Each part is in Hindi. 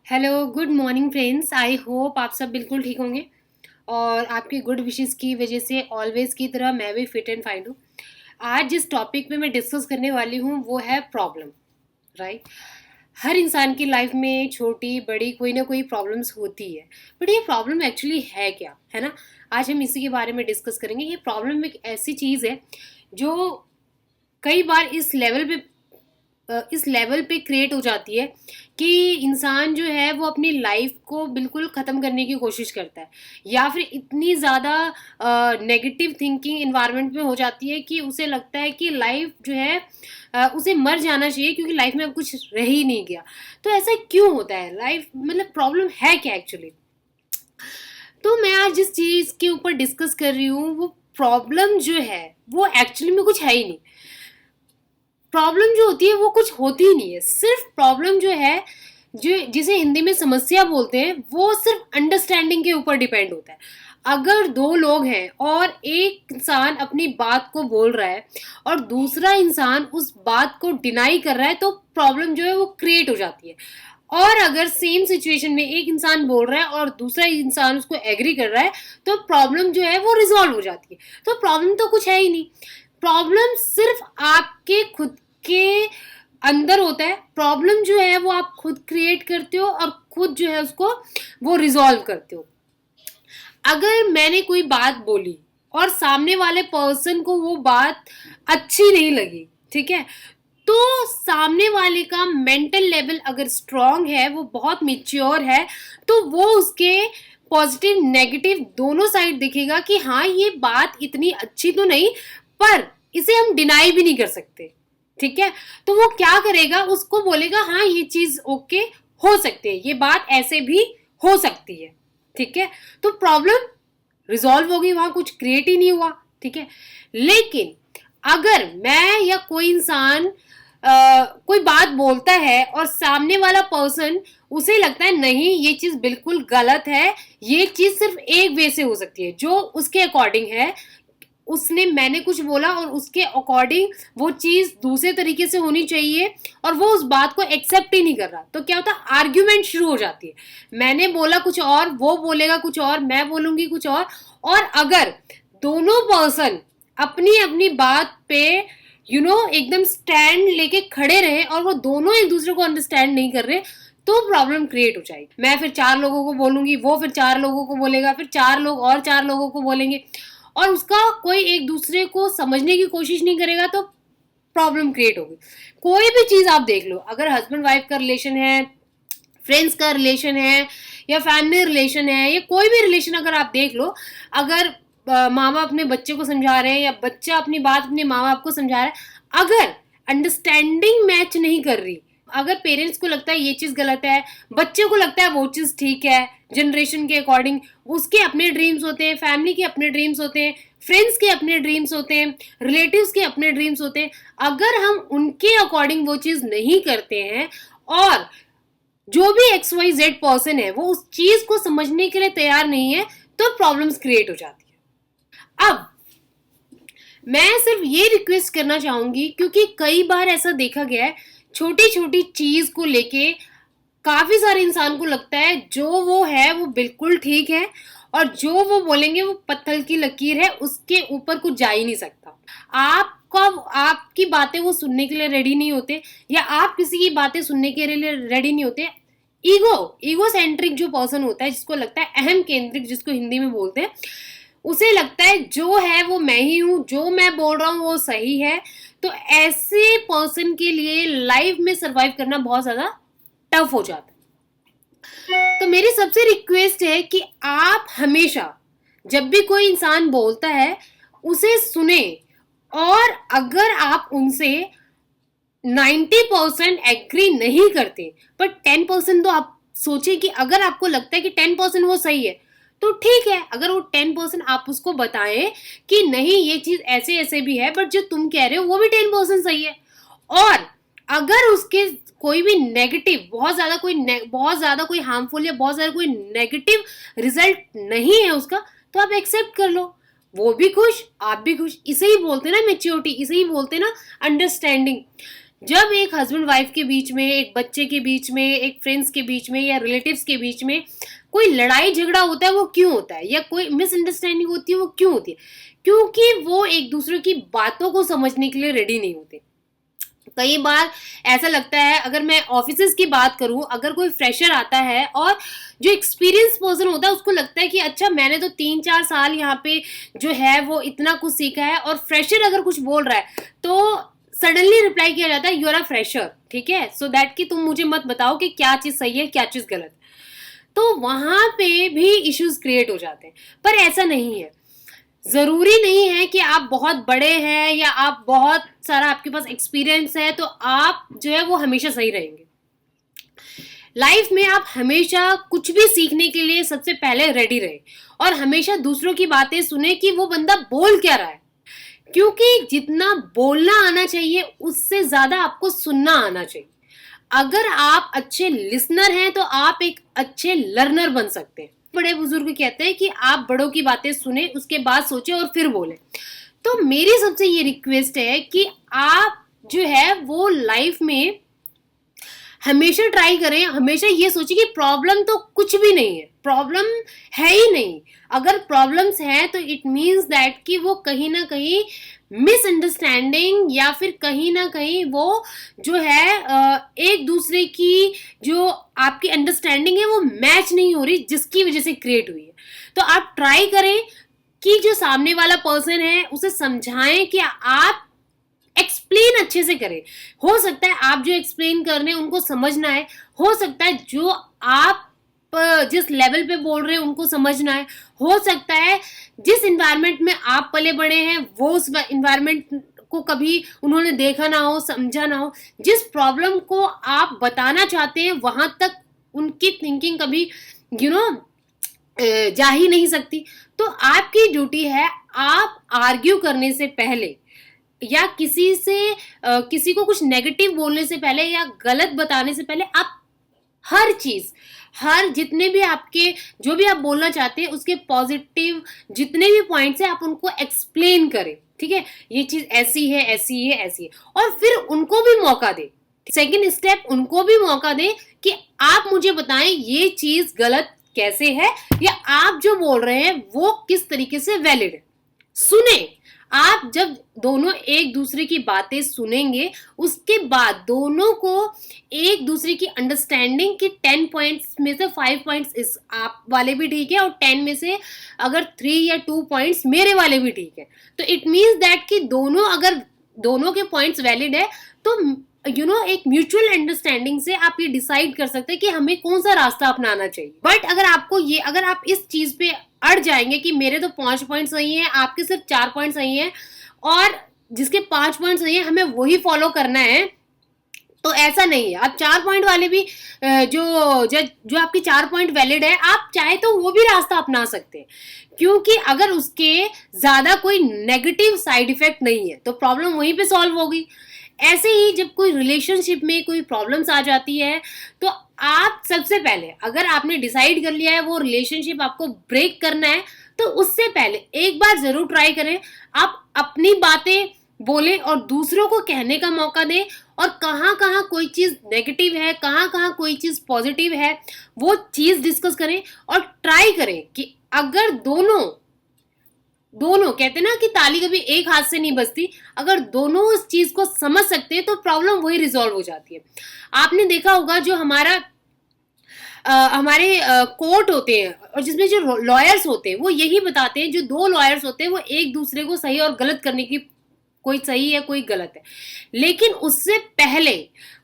Hello, good morning friends. I hope आप सब बिल्कुल ठीक होंगे और आपकी गुड विशेस की वजह से ऑलवेज की तरह मैं भी फिट एंड फाइन हूँ। आज जिस टॉपिक पे मैं डिस्कस करने वाली हूँ वो है प्रॉब्लम, राइट। हर इंसान की लाइफ में छोटी बड़ी कोई ना कोई प्रॉब्लम्स होती है, बट ये प्रॉब्लम एक्चुअली है क्या, है ना। आज हम इसी के बारे में डिस्कस करेंगे। ये प्रॉब्लम एक ऐसी चीज़ है जो कई बार इस लेवल पे क्रिएट हो जाती है कि इंसान जो है वो अपनी लाइफ को बिल्कुल ख़त्म करने की कोशिश करता है, या फिर इतनी ज़्यादा नेगेटिव थिंकिंग इन्वायरमेंट में हो जाती है कि उसे लगता है कि लाइफ जो है उसे मर जाना चाहिए क्योंकि लाइफ में अब कुछ रह ही नहीं गया। तो ऐसा क्यों होता है? लाइफ मतलब प्रॉब्लम है क्या एक्चुअली? तो मैं आज जिस चीज़ के ऊपर डिस्कस कर रही हूँ वो प्रॉब्लम जो है वो एक्चुअली में कुछ है ही नहीं। प्रॉब्लम जो होती है वो कुछ होती ही नहीं है। सिर्फ प्रॉब्लम जो है, जो जिसे हिंदी में समस्या बोलते हैं, वो सिर्फ अंडरस्टैंडिंग के ऊपर डिपेंड होता है। अगर दो लोग हैं और एक इंसान अपनी बात को बोल रहा है और दूसरा इंसान उस बात को डिनाई कर रहा है तो प्रॉब्लम जो है वो क्रिएट हो जाती है। और अगर सेम सिचुएशन में एक इंसान बोल रहा है और दूसरा इंसान उसको एग्री कर रहा है तो प्रॉब्लम जो है वो रिजॉल्व हो जाती है। तो प्रॉब्लम तो कुछ है ही नहीं। प्रॉब्लम सिर्फ आपके खुद के अंदर होता है। प्रॉब्लम जो है वो आप खुद क्रिएट करते हो और खुद जो है उसको वो रिजॉल्व करते हो। अगर मैंने कोई बात बोली और सामने वाले पर्सन को वो बात अच्छी नहीं लगी, ठीक है, तो सामने वाले का मेंटल लेवल अगर स्ट्रांग है, वो बहुत मिच्योर है, तो वो उसके पॉजिटिव नेगेटिव दोनों साइड दिखेगा कि हाँ ये बात इतनी अच्छी तो नहीं, पर इसे हम डिनाई भी नहीं कर सकते, ठीक है। तो वो क्या करेगा, उसको बोलेगा हाँ ये चीज ओके हो सकती है, ये बात ऐसे भी हो सकती है, ठीक है। तो प्रॉब्लम रिजॉल्व हो गई, वहां कुछ क्रिएट ही नहीं हुआ, ठीक है। लेकिन अगर मैं या कोई इंसान कोई बात बोलता है और सामने वाला पर्सन उसे लगता है नहीं ये चीज बिल्कुल गलत है, ये चीज सिर्फ एक वे से हो सकती है जो उसके अकॉर्डिंग है, उसने मैंने कुछ बोला और उसके अकॉर्डिंग वो चीज दूसरे तरीके से होनी चाहिए और वो उस बात को एक्सेप्ट ही नहीं कर रहा, तो क्या होता है, आर्ग्यूमेंट शुरू हो जाती है। मैंने बोला कुछ और, वो बोलेगा कुछ और, मैं बोलूंगी कुछ और अगर दोनों पर्सन अपनी अपनी बात पे एकदम स्टैंड लेके खड़े रहे और वो दोनों एक दूसरे को अंडरस्टैंड नहीं कर रहे, तो प्रॉब्लम क्रिएट हो जाएगी। मैं फिर चार लोगों को बोलूंगी, वो फिर चार लोगों को बोलेगा, फिर चार लोग और चार लोगों को बोलेंगे और उसका कोई एक दूसरे को समझने की कोशिश नहीं करेगा, तो प्रॉब्लम क्रिएट होगी। कोई भी चीज आप देख लो, अगर हस्बैंड वाइफ का रिलेशन है, फ्रेंड्स का रिलेशन है, या फैमिली रिलेशन है, या कोई भी रिलेशन अगर आप देख लो, अगर माँ बाप अपने बच्चे को समझा रहे हैं या बच्चा अपनी बात अपने माँ बाप को समझा रहा है, अगर अंडरस्टैंडिंग मैच नहीं कर रही, अगर पेरेंट्स को लगता है ये चीज गलत है, बच्चे को लगता है वो चीज ठीक है, जनरेशन के अकॉर्डिंग उसके अपने ड्रीम्स होते हैं, फैमिली के अपने ड्रीम्स होते हैं, फ्रेंड्स के अपने ड्रीम्स होते हैं, रिलेटिव्स के अपने ड्रीम्स होते हैं, अगर हम उनके अकॉर्डिंग वो चीज नहीं करते हैं और जो भी एक्स वाई जेड पर्सन है वो उस चीज को समझने के लिए तैयार नहीं है, तो प्रॉब्लम्स क्रिएट हो जाती है। अब मैं सिर्फ ये रिक्वेस्ट करना चाहूंगी, क्योंकि कई बार ऐसा देखा गया है, छोटी छोटी चीज को लेके काफी सारे इंसान को लगता है जो वो है वो बिल्कुल ठीक है और जो वो बोलेंगे वो पत्थर की लकीर है, उसके ऊपर कुछ जा ही नहीं सकता। आपका आपकी बातें वो सुनने के लिए रेडी नहीं होते, या आप किसी की बातें सुनने के लिए रेडी नहीं होते। ईगो सेंट्रिक जो पर्सन होता है, जिसको लगता है अहम केंद्रिक, जिसको हिंदी में बोलते हैं, उसे लगता है जो है वो मैं ही हूं, जो मैं बोल रहा हूं वो सही है। तो ऐसे पर्सन के लिए लाइफ में सरवाइव करना बहुत ज्यादा टफ हो जाता है। तो मेरी सबसे रिक्वेस्ट है कि आप हमेशा जब भी कोई इंसान बोलता है उसे सुने, और अगर आप उनसे 90% एग्री नहीं करते, पर 10% तो आप सोचे कि अगर आपको लगता है कि 10% वो सही है तो ठीक है। अगर वो 10% आप उसको बताएं कि नहीं ये चीज ऐसे ऐसे भी है, बट जो तुम कह रहे हो वो भी 10% सही है, और अगर उसके कोई भी नेगेटिव बहुत ज्यादा कोई हार्मफुल या बहुत ज्यादा कोई नेगेटिव रिजल्ट नहीं है उसका, तो आप एक्सेप्ट कर लो, वो भी खुश आप भी खुश। इसे ही बोलते ना मेच्योरिटी, इसे ही बोलते ना अंडरस्टैंडिंग। जब एक हस्बैंड वाइफ के बीच में, एक बच्चे के बीच में, एक फ्रेंड्स के बीच में या रिलेटिव्स के बीच में कोई लड़ाई झगड़ा होता है, वो क्यों होता है, या कोई मिसअंडरस्टैंडिंग होती है, वो क्यों होती है? क्योंकि वो एक दूसरे की बातों को समझने के लिए रेडी नहीं होते। कई बार ऐसा लगता है, अगर मैं ऑफिसेज की बात करूं, अगर कोई फ्रेशर आता है और जो एक्सपीरियंस पर्सन होता है उसको लगता है कि अच्छा मैंने तो 3-4 साल यहाँ पे जो है वो इतना कुछ सीखा है, और फ्रेशर अगर कुछ बोल रहा है तो सडनली रिप्लाई किया जाता है यू आर अ फ्रेशर, ठीक है, सो दैट कि तुम मुझे मत बताओ कि क्या चीज सही है क्या चीज गलत। तो वहां पे भी इश्यूज क्रिएट हो जाते हैं। पर ऐसा नहीं है, जरूरी नहीं है कि आप बहुत बड़े हैं या आप बहुत सारा आपके पास एक्सपीरियंस है तो आप जो है वो हमेशा सही रहेंगे। लाइफ में आप हमेशा कुछ भी सीखने के लिए सबसे पहले रेडी रहे, और हमेशा दूसरों की बातें सुने कि वो बंदा बोल क्या रहा है, क्योंकि जितना बोलना आना चाहिए उससे ज्यादा आपको सुनना आना चाहिए। अगर आप अच्छे लिसनर हैं तो आप एक अच्छे लर्नर बन सकते हैं। बड़े बुजुर्ग कहते हैं कि आप बड़ों की बातें सुने, उसके बाद सोचे और फिर बोले। तो मेरी सबसे ये रिक्वेस्ट है कि आप जो है वो लाइफ में हमेशा ट्राई करें, हमेशा ये सोचिए कि प्रॉब्लम तो कुछ भी नहीं है, प्रॉब्लम है ही नहीं। अगर प्रॉब्लम्स हैं तो इट मीन्स दैट कि वो कहीं ना कहीं मिसअंडरस्टैंडिंग या फिर कहीं ना कहीं वो जो है एक दूसरे की जो आपकी अंडरस्टैंडिंग है वो मैच नहीं हो रही, जिसकी वजह से क्रिएट हुई है। तो आप ट्राई करें कि जो सामने वाला पर्सन है उसे समझाएं कि आप एक्सप्लेन अच्छे से करें। हो सकता है आप जो एक्सप्लेन कर रहे हैं उनको समझना है, हो सकता है जो आप जिस लेवल पे बोल रहे हैं उनको समझना है, हो सकता है जिस इन्वायरमेंट में आप पले बड़े हैं वो उस इन्वायरमेंट को कभी उन्होंने देखा ना हो, समझा ना हो। जिस प्रॉब्लम को आप बताना चाहते हैं वहां तक उनकी थिंकिंग कभी जा ही नहीं सकती। तो आपकी ड्यूटी है, आप आर्ग्यू करने से पहले या किसी को कुछ नेगेटिव बोलने से पहले या गलत बताने से पहले आप हर जितने भी आपके जो भी आप बोलना चाहते हैं उसके पॉजिटिव जितने भी पॉइंट्स हैं आप उनको एक्सप्लेन करें, ठीक है, ये चीज ऐसी है ऐसी है ऐसी है, और फिर उनको भी मौका दे। सेकंड स्टेप, उनको भी मौका दे कि आप मुझे बताएं ये चीज गलत कैसे है, या आप जो बोल रहे हैं वो किस तरीके से वैलिड है। सुने, आप जब दोनों एक दूसरे की बातें सुनेंगे उसके बाद दोनों को एक दूसरे की अंडरस्टैंडिंग की 10 पॉइंट्स में से 5 पॉइंट्स इस आप वाले भी ठीक है, और 10 में से अगर 3 या 2 पॉइंट्स मेरे वाले भी ठीक है, तो इट मीन्स दैट कि अगर दोनों के पॉइंट्स वैलिड है तो एक म्यूचुअल अंडरस्टैंडिंग से आप ये डिसाइड कर सकते हैं कि हमें कौन सा रास्ता अपनाना चाहिए। बट अगर आप इस चीज पे अड़ जाएंगे कि मेरे तो 5 पॉइंट सही है, आपके सिर्फ 4 पॉइंट सही है, और जिसके 5 पॉइंट सही है हमें वही फॉलो करना है, तो ऐसा नहीं है। आप 4 पॉइंट वाले भी जो आपकी 4 पॉइंट वैलिड है, आप चाहे तो वो भी रास्ता अपना सकते हैं, क्योंकि अगर उसके ज्यादा कोई नेगेटिव साइड इफेक्ट नहीं है तो प्रॉब्लम वहीं पे सॉल्व होगी। ऐसे ही जब कोई रिलेशनशिप में कोई प्रॉब्लम्स आ जाती है तो आप सबसे पहले, अगर आपने डिसाइड कर लिया है वो रिलेशनशिप आपको ब्रेक करना है, तो उससे पहले एक बार जरूर ट्राई करें, आप अपनी बातें बोलें और दूसरों को कहने का मौका दें, और कहाँ कहाँ कोई चीज नेगेटिव है, कहाँ कहाँ कोई चीज पॉजिटिव है, वो चीज डिस्कस करें। और ट्राई करें कि अगर दोनों कहते हैं ना कि ताली कभी एक हाथ से नहीं बजती, अगर दोनों इस चीज को समझ सकते हैं तो प्रॉब्लम वही रिजॉल्व हो जाती है। आपने देखा होगा जो हमारे कोर्ट होते हैं और जिसमें जो लॉयर्स होते हैं वो यही बताते हैं, जो 2 लॉयर्स होते हैं वो एक दूसरे को सही और गलत करने की, कोई सही है कोई गलत है, लेकिन उससे पहले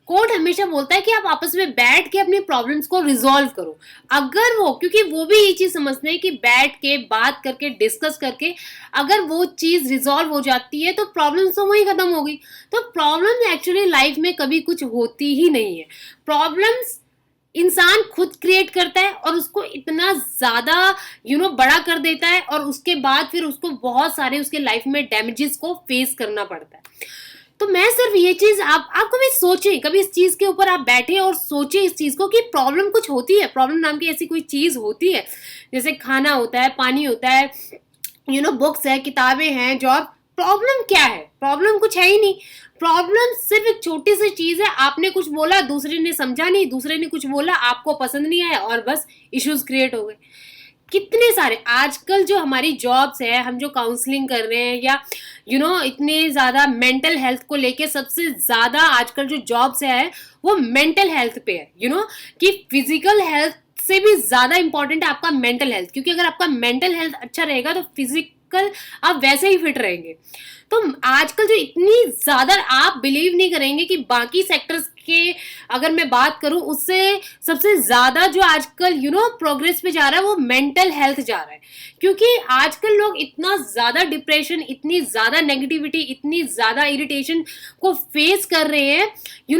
कोर्ट हमेशा बोलता है कि आप आपस में बैठ के अपनी प्रॉब्लम्स को रिजॉल्व करो। अगर क्योंकि वो भी ये चीज समझते हैं कि बैठ के बात करके डिस्कस करके अगर वो चीज रिजॉल्व हो जाती है तो प्रॉब्लम्स तो वही खत्म हो गई। तो प्रॉब्लम एक्चुअली लाइफ में कभी कुछ होती ही नहीं है, प्रॉब्लम्स इंसान खुद क्रिएट करता है और उसको इतना ज्यादा बड़ा कर देता है, और उसके बाद फिर उसको बहुत सारे उसके लाइफ में डैमेजेस को फेस करना पड़ता है। तो मैं सिर्फ ये चीज आप कभी सोचें, कभी इस चीज के ऊपर आप बैठे और सोचें इस चीज को कि प्रॉब्लम कुछ होती है, प्रॉब्लम नाम की ऐसी कोई चीज होती है, जैसे खाना होता है, पानी होता है, बुक्स है, किताबें हैं, जॉब। प्रॉब्लम क्या है? प्रॉब्लम कुछ है ही नहीं। प्रॉब्लम सिर्फ एक छोटी सी चीज है, आपने कुछ बोला, दूसरे ने समझा नहीं, दूसरे ने कुछ बोला, आपको पसंद नहीं आया और बस इश्यूज क्रिएट हो गए। कितने सारे आजकल जो हमारी जॉब्स है, हम जो काउंसलिंग कर रहे हैं, या इतने ज्यादा मेंटल हेल्थ को लेके सबसे ज्यादा आजकल जो जॉब्स है वो मेंटल हेल्थ पे है। कि फिजिकल हेल्थ से भी ज्यादा इंपॉर्टेंट है आपका मेंटल हेल्थ, क्योंकि अगर आपका मेंटल हेल्थ अच्छा रहेगा तो फिजिकल आप वैसे ही फिट रहेंगे। तो आजकल जो इतनी ज्यादा, आप बिलीव नहीं करेंगे कि बाकी सेक्टर्स के अगर मैं बात करूं, उससे सबसे ज्यादा जो आजकल प्रोग्रेस पे जा रहा है वो मेंटल हेल्थ जा रहा है। क्योंकि आजकल लोग इतना ज्यादा डिप्रेशन, इतनी ज्यादा नेगेटिविटी, इतनी ज्यादा इरिटेशन को फेस कर रहे हैं।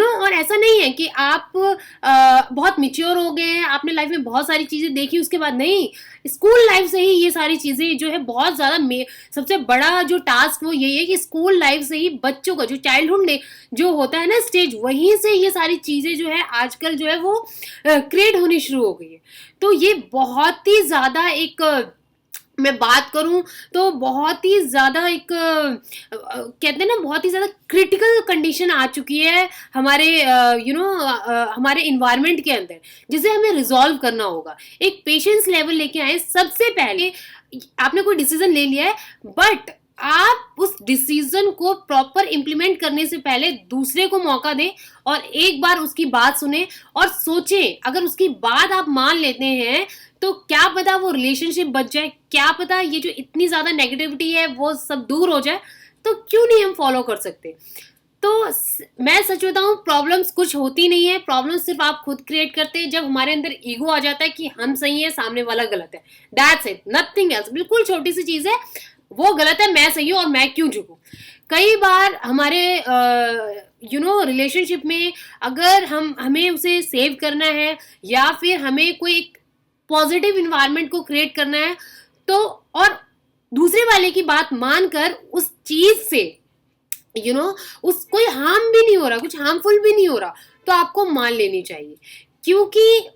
और ऐसा नहीं है कि आप बहुत मिच्योर हो गए हैं, आपने लाइफ में बहुत सारी चीजें देखी उसके बाद, नहीं, स्कूल लाइफ से ही ये सारी चीजें जो है बहुत ज्यादा, सबसे बड़ा जो टास्क वो यही है कि स्कूल लाइफ से ही बच्चों का जो चाइल्डहुड जो होता है ना स्टेज, वहीं से ये सारी चीजें जो है आजकल जो है वो क्रिएट होनी शुरू हो गई है। तो ये बहुत ही ज्यादा एक, मैं बात करूं तो बहुत ही ज्यादा एक कहते हैं ना, बहुत ही ज्यादा क्रिटिकल कंडीशन आ चुकी है हमारे हमारे इन्वायरमेंट के अंदर, जिसे हमें रिजॉल्व करना होगा। एक पेशेंस लेवल लेके आए। सबसे पहले आपने कोई डिसीजन ले लिया है, बट आप उस डिसीजन को प्रॉपर इंप्लीमेंट करने से पहले दूसरे को मौका दें और एक बार उसकी बात सुने और सोचें, अगर उसकी बात आप मान लेते हैं तो क्या पता वो रिलेशनशिप बच जाए, क्या पता ये जो इतनी ज्यादा नेगेटिविटी है वो सब दूर हो जाए। तो क्यों नहीं हम फॉलो कर सकते। तो मैं सच बताऊं, प्रॉब्लम्स कुछ होती नहीं है, प्रॉब्लम्स सिर्फ आप खुद क्रिएट करते हैं। जब हमारे अंदर ईगो आ जाता है कि हम सही है, सामने वाला गलत है, दैट्स इट, नथिंग एल्स। बिल्कुल छोटी सी चीज है, वो गलत है, मैं सही हूं और मैं क्यों झुकूं। कई बार हमारे रिलेशनशिप में अगर हमें उसे सेव करना है या फिर हमें कोई एक पॉजिटिव इन्वायरमेंट को क्रिएट करना है, तो और दूसरे वाले की बात मानकर उस चीज से उस कोई हार्म भी नहीं हो रहा, कुछ हार्मफुल भी नहीं हो रहा, तो आपको मान लेनी चाहिए। क्योंकि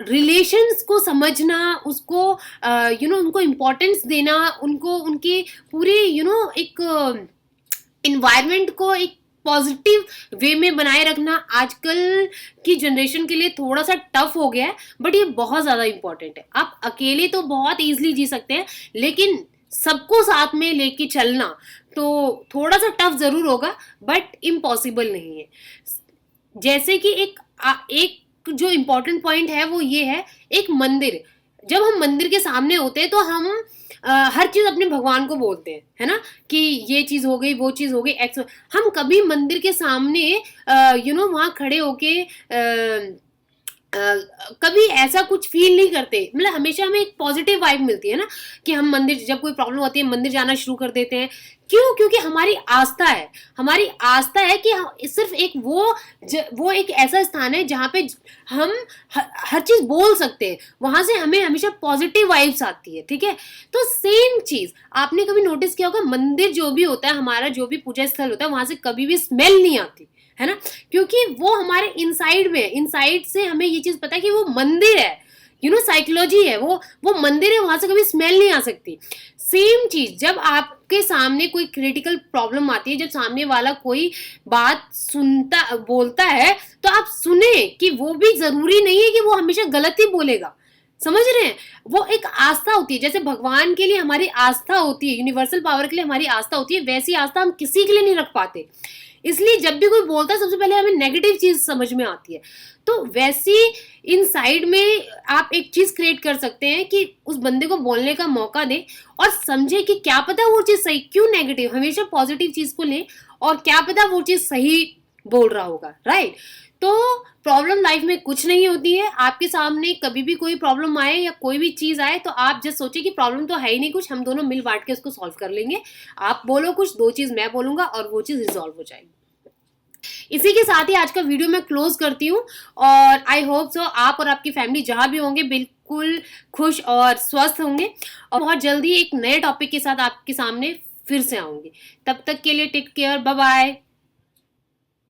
रिलेशंस को समझना, उसको उनको इम्पोर्टेंस देना, उनको उनके पूरे एक इन्वायरमेंट को एक पॉजिटिव वे में बनाए रखना आजकल की जनरेशन के लिए थोड़ा सा टफ हो गया है, बट ये बहुत ज्यादा इंपॉर्टेंट है। आप अकेले तो बहुत इजीली जी सकते हैं, लेकिन सबको साथ में लेके चलना तो थोड़ा सा टफ जरूर होगा, बट इम्पॉसिबल नहीं है। जैसे कि एक जो इम्पोर्टेंट पॉइंट है वो ये है, एक मंदिर, जब हम मंदिर के सामने होते हैं तो हम हर चीज अपने भगवान को बोलते हैं, है ना, कि ये चीज हो गई, वो चीज हो गई, हम कभी मंदिर के सामने वहां खड़े होके कभी ऐसा कुछ फील नहीं करते। मतलब हमेशा हमें एक पॉजिटिव वाइब मिलती है ना, कि हम मंदिर, जब कोई प्रॉब्लम होती है मंदिर जाना शुरू कर देते हैं। क्यों? क्योंकि हमारी आस्था है, हमारी आस्था है कि सिर्फ एक वो एक ऐसा स्थान है जहाँ पे हम हर चीज बोल सकते हैं, वहां से हमें हमेशा पॉजिटिव वाइब्स आती है। ठीक है, तो सेम चीज आपने कभी नोटिस किया होगा, मंदिर जो भी होता है, हमारा जो भी पूजा स्थल होता है, वहां से कभी भी स्मेल नहीं आती, है ना, क्योंकि वो हमारे इनसाइड में, इनसाइड से हमें ये चीज पता है कि वो मंदिर है, साइकोलॉजी है, वो मंदिर है, वहां से कभी स्मेल नहीं आ सकती। सेम चीज जब आपके सामने कोई क्रिटिकल प्रॉब्लम आती है, जब सामने वाला कोई बात बोलता है, तो आप सुने कि वो भी जरूरी नहीं है कि वो हमेशा गलत ही बोलेगा। समझ रहे हैं? वो एक आस्था होती है, जैसे भगवान के लिए हमारी आस्था होती है, यूनिवर्सल पावर के लिए हमारी आस्था होती है, वैसी आस्था हम किसी के लिए नहीं रख पाते। इसलिए जब भी कोई बोलता है, सबसे पहले हमें नेगेटिव चीज समझ में आती है। तो वैसी इन साइड में आप एक चीज क्रिएट कर सकते हैं कि उस बंदे को बोलने का मौका दें और समझे कि क्या पता वो चीज सही, क्यों नेगेटिव, हमेशा पॉजिटिव चीज को लें, और क्या पता वो चीज सही बोल रहा होगा, राइट। तो प्रॉब्लम लाइफ में कुछ नहीं होती है। आपके सामने कभी भी कोई प्रॉब्लम आए या कोई भी चीज आए, तो आप जस्ट सोचिए कि प्रॉब्लम तो है ही नहीं कुछ, हम दोनों मिल बांट के उसको सॉल्व कर लेंगे। आप बोलो कुछ, दो चीज मैं बोलूंगा और वो चीज रिजॉल्व हो जाएगी। इसी के साथ ही आज का वीडियो मैं क्लोज करती हूँ, और आई होप सो आप और आपकी फैमिली जहां भी होंगे बिल्कुल खुश और स्वस्थ होंगे, और बहुत जल्दी एक नए टॉपिक के साथ आपके सामने फिर से आऊंगी। तब तक के लिए टेक केयर, बाय बाय।